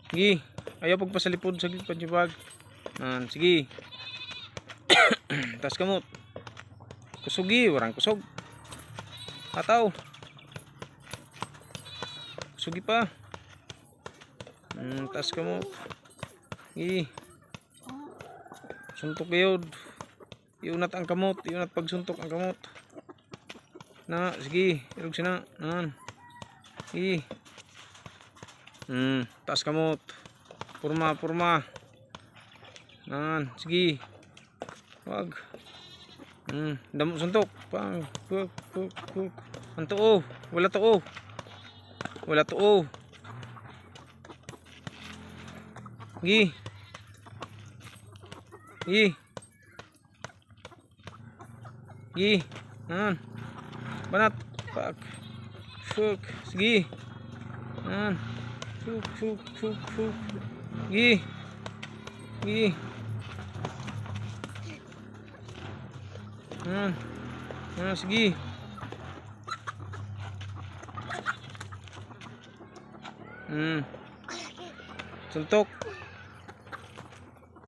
Sige. Ayaw pagpasalipod sa panjibag. Sige. Tas kamot. Kusugi, warang kusog. Ataw. Kusugi pa. Tas kamot. Sige. Suntok yun. Iunat ang kamot. Iunat pagsuntok ang kamot. Sige. Irog sina. Sige. Tas kamot. Purma. Sige. Wag. Damo suntok. Pang. Ang tuo. Wala tuo. Sige. Banat. Pak. Shuk. Sige. Shuk. Sige. Sige. Suntok.